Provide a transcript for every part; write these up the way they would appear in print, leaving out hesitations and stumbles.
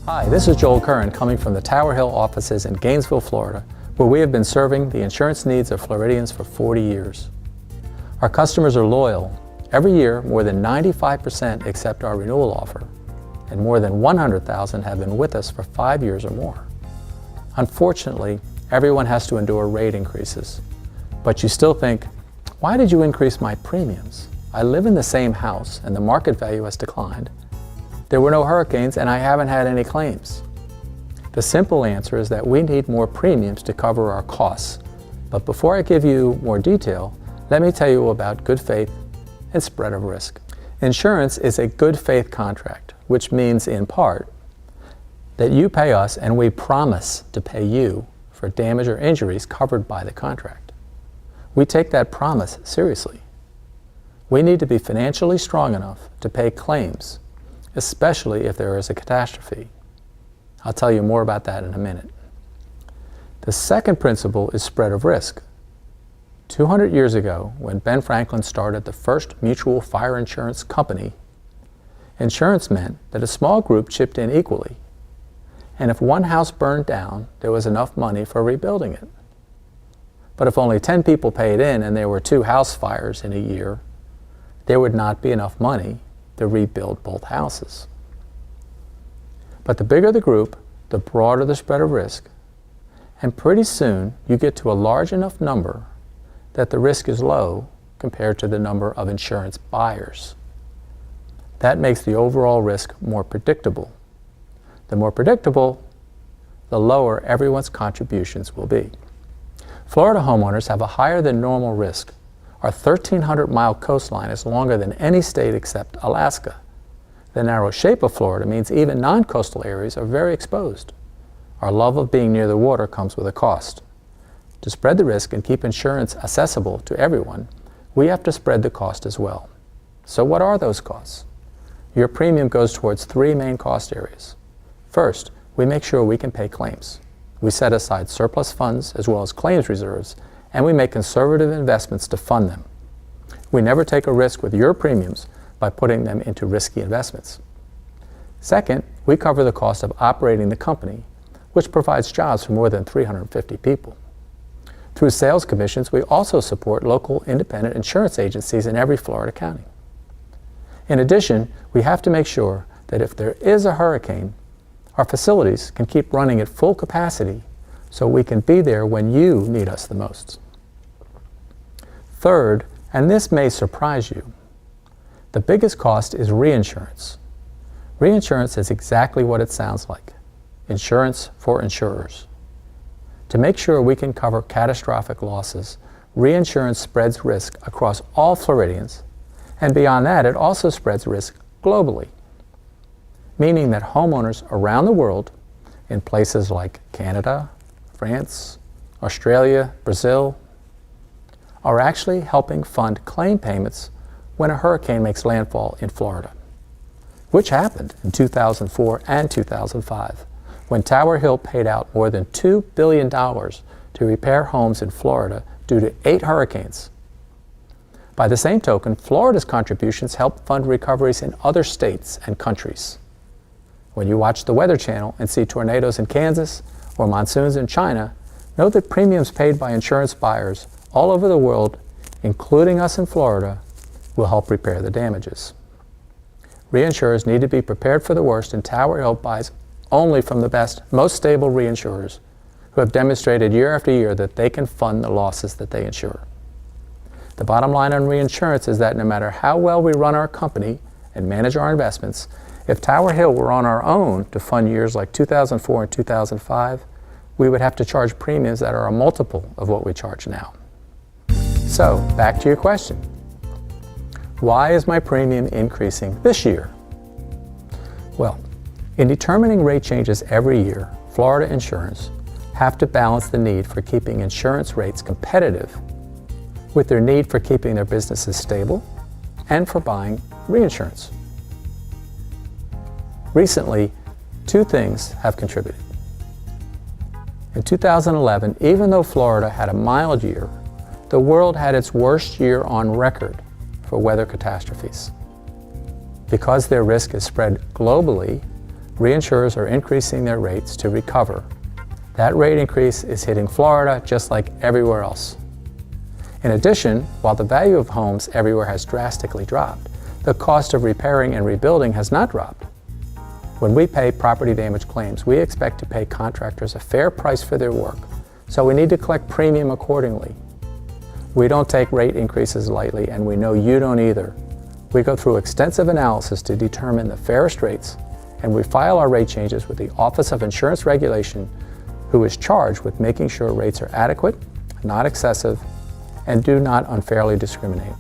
Hi, this is Joel Curran coming from the Tower Hill offices in Gainesville, Florida, where we have been serving the insurance needs of Floridians for 40 years. Our customers are loyal. Every year, more than 95% accept our renewal offer, and more than 100,000 have been with us for 5 years or more. Unfortunately, everyone has to endure rate increases. But you still think, why did you increase my premiums? I live in the same house and the market value has declined. There were no hurricanes and I haven't had any claims. The simple answer is that we need more premiums to cover our costs. But before I give you more detail, let me tell you about good faith and spread of risk. Insurance is a good faith contract, which means in part that you pay us and we promise to pay you for damage or injuries covered by the contract. We take that promise seriously. We need to be financially strong enough to pay claims, especially if there is a catastrophe. I'll tell you more about that in a minute. The second principle is spread of risk. 200 years ago, when Ben Franklin started the first mutual fire insurance company, insurance meant that a small group chipped in equally. And if one house burned down, there was enough money for rebuilding it. But if only 10 people paid in and there were 2 house fires in a year, there would not be enough money to rebuild both houses. But the bigger the group, the broader the spread of risk, and pretty soon you get to a large enough number that the risk is low compared to the number of insurance buyers. That makes the overall risk more predictable. The more predictable, the lower everyone's contributions will be. Florida homeowners have a higher than normal risk. Our 1,300-mile coastline is longer than any state except Alaska. The narrow shape of Florida means even non-coastal areas are very exposed. Our love of being near the water comes with a cost. To spread the risk and keep insurance accessible to everyone, we have to spread the cost as well. So what are those costs? Your premium goes towards 3 main cost areas. First, we make sure we can pay claims. We set aside surplus funds as well as claims reserves, and we make conservative investments to fund them. We never take a risk with your premiums by putting them into risky investments. Second, we cover the cost of operating the company, which provides jobs for more than 350 people. Through sales commissions, we also support local independent insurance agencies in every Florida county. In addition, we have to make sure that if there is a hurricane, our facilities can keep running at full capacity so we can be there when you need us the most. Third, and this may surprise you, the biggest cost is reinsurance. Reinsurance is exactly what it sounds like, insurance for insurers. To make sure we can cover catastrophic losses, reinsurance spreads risk across all Floridians, and beyond that, it also spreads risk globally, meaning that homeowners around the world, in places like Canada, France, Australia, Brazil, are actually helping fund claim payments when a hurricane makes landfall in Florida, which happened in 2004 and 2005, when Tower Hill paid out more than $2 billion to repair homes in Florida due to 8 hurricanes. By the same token, Florida's contributions helped fund recoveries in other states and countries. When you watch the Weather Channel and see tornadoes in Kansas or monsoons in China, know that premiums paid by insurance buyers all over the world, including us in Florida, will help repair the damages. Reinsurers need to be prepared for the worst, and Tower Hill buys only from the best, most stable reinsurers who have demonstrated year after year that they can fund the losses that they insure. The bottom line on reinsurance is that no matter how well we run our company and manage our investments, if Tower Hill were on our own to fund years like 2004 and 2005, we would have to charge premiums that are a multiple of what we charge now. So, back to your question. Why is my premium increasing this year? Well, in determining rate changes every year, Florida insurers have to balance the need for keeping insurance rates competitive with their need for keeping their businesses stable and for buying reinsurance. Recently, 2 things have contributed. In 2011, even though Florida had a mild year, the world had its worst year on record for weather catastrophes. Because their risk is spread globally, reinsurers are increasing their rates to recover. That rate increase is hitting Florida just like everywhere else. In addition, while the value of homes everywhere has drastically dropped, the cost of repairing and rebuilding has not dropped. When we pay property damage claims, we expect to pay contractors a fair price for their work, so we need to collect premium accordingly. We don't take rate increases lightly, and we know you don't either. We go through extensive analysis to determine the fairest rates, and we file our rate changes with the Office of Insurance Regulation, who is charged with making sure rates are adequate, not excessive, and do not unfairly discriminate.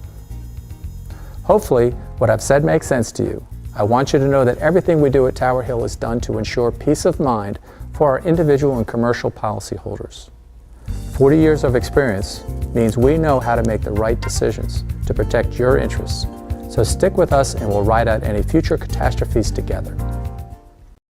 Hopefully, what I've said makes sense to you. I want you to know that everything we do at Tower Hill is done to ensure peace of mind for our individual and commercial policyholders. 40 years of experience means we know how to make the right decisions to protect your interests. So stick with us and we'll ride out any future catastrophes together.